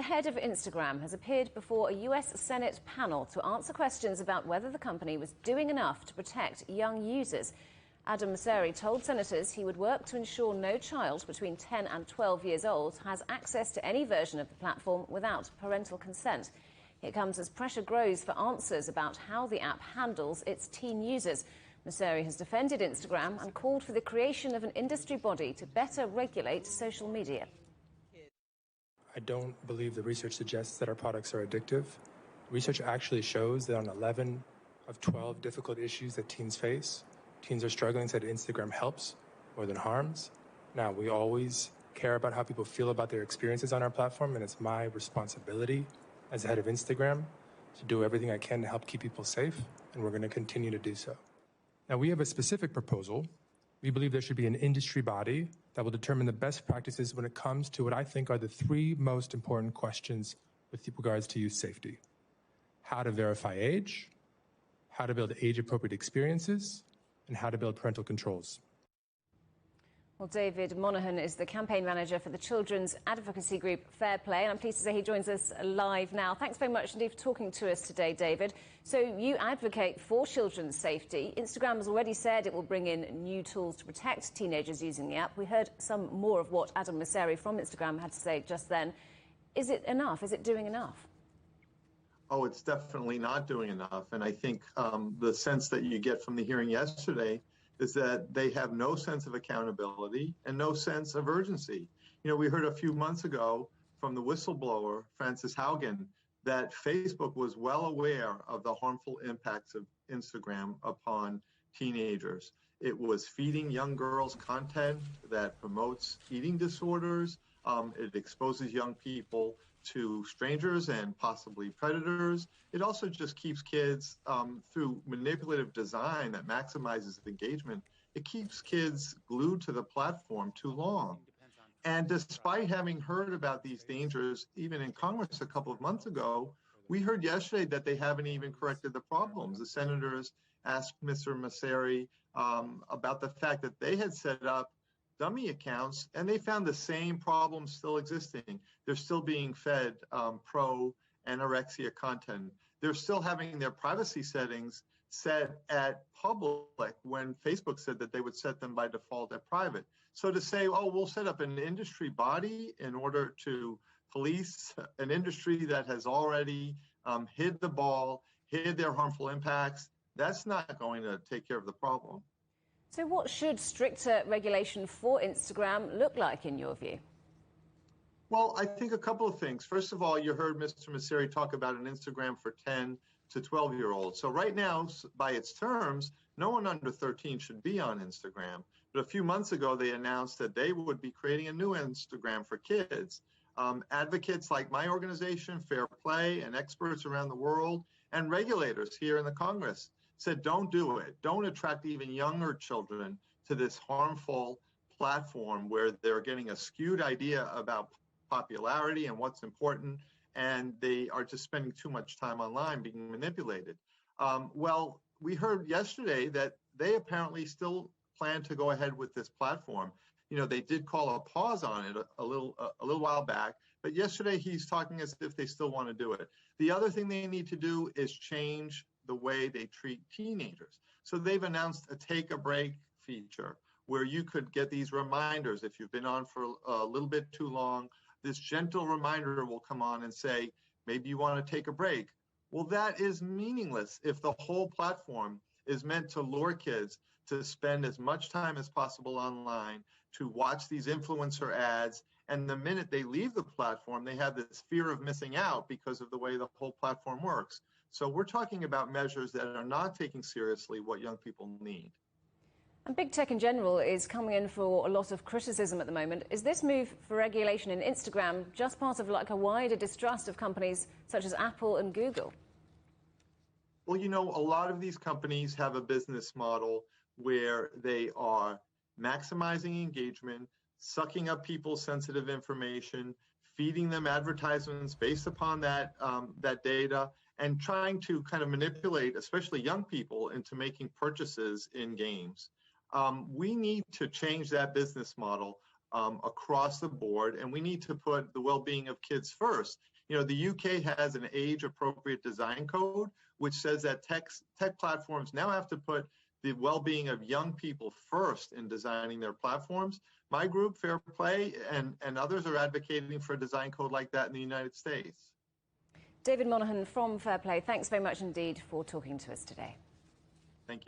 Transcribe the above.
head of Instagram has appeared before a US Senate panel to answer questions about whether the company was doing enough to protect young users. Adam Mosseri told senators he would work to ensure no child between 10 and 12 years old has access to any version of the platform without parental consent. It comes as pressure grows for answers about how the app handles its teen users. Mosseri has defended Instagram and called for the creation of an industry body to better regulate social media. I don't believe the research suggests that our products are addictive. Research actually shows that on 11 of 12 difficult issues that teens face, teens are struggling, said Instagram helps more than harms. Now, we always care about how people feel about their experiences on our platform, and it's my responsibility as the head of Instagram to do everything I can to help keep people safe, and we're going to continue to do so. Now, we have a specific proposal. We believe there should be an industry body that will determine the best practices when it comes to what I think are the three most important questions with regards to youth safety: how to verify age, how to build age-appropriate experiences, and how to build parental controls. Well, David Monahan is the campaign manager for the children's advocacy group Fair Play, and I'm pleased to say he joins us live now. Thanks very much indeed for talking to us today, David. So you advocate for children's safety. Instagram has already said it will bring in new tools to protect teenagers using the app. We heard some more of what Adam Mosseri from Instagram had to say just then. Is it enough? Is it doing enough? Oh, it's definitely not doing enough. And I think the sense that you get from the hearing yesterday is that they have no sense of accountability and no sense of urgency. You know, we heard a few months ago from the whistleblower, Frances Haugen, that Facebook was well aware of the harmful impacts of Instagram upon teenagers. It was feeding young girls content that promotes eating disorders. It exposes young people to strangers and possibly predators. It also just keeps kids, through manipulative design that maximizes engagement, it keeps kids glued to the platform too long. And despite having heard about these dangers, even in Congress a couple of months ago, we heard yesterday that they haven't even corrected the problems. The senators asked Mr. Mosseri about the fact that they had set up dummy accounts, and they found the same problems still existing. They're still being fed pro-anorexia content. They're still having their privacy settings set at public when Facebook said that they would set them by default at private. So to say, oh, we'll set up an industry body in order to police an industry that has already hid the ball, hid their harmful impacts, that's not going to take care of the problem. So what should stricter regulation for Instagram look like in your view? Well, I think a couple of things. First of all, you heard Mr. Mosseri talk about an Instagram for 10 to 12-year-olds. So right now, by its terms, no one under 13 should be on Instagram. But a few months ago, they announced that they would be creating a new Instagram for kids. Advocates like my organization, Fair Play, and experts around the world, and regulators here in the Congress said, don't do it. Don't attract even younger children to this harmful platform where they're getting a skewed idea about popularity and what's important, and they are just spending too much time online being manipulated. Well, we heard yesterday that they apparently still plan to go ahead with this platform. You know, they did call a pause on it a little while back, but yesterday he's talking as if they still want to do it. The other thing they need to do is change the way they treat teenagers. So they've announced a take a break feature where you could get these reminders if you've been on for a little bit too long. This gentle reminder will come on and say, maybe you want to take a break. Well, that is meaningless if the whole platform is meant to lure kids to spend as much time as possible online, to watch these influencer ads, and the minute they leave the platform, they have this fear of missing out because of the way the whole platform works. So we're talking about measures that are not taking seriously what young people need. And big tech in general is coming in for a lot of criticism at the moment. Is this move for regulation in Instagram just part of like a wider distrust of companies such as Apple and Google? Well, you know, a lot of these companies have a business model where they are maximizing engagement, sucking up people's sensitive information, feeding them advertisements based upon that data, and trying to kind of manipulate, especially young people, into making purchases in games. We need to change that business model across the board, and we need to put the well-being of kids first. You know, the UK has an age-appropriate design code, which says that tech platforms now have to put the well-being of young people first in designing their platforms. My group, Fair Play, and others are advocating for a design code like that in the United States. David Monahan from Fair Play, thanks very much indeed for talking to us today. Thank you.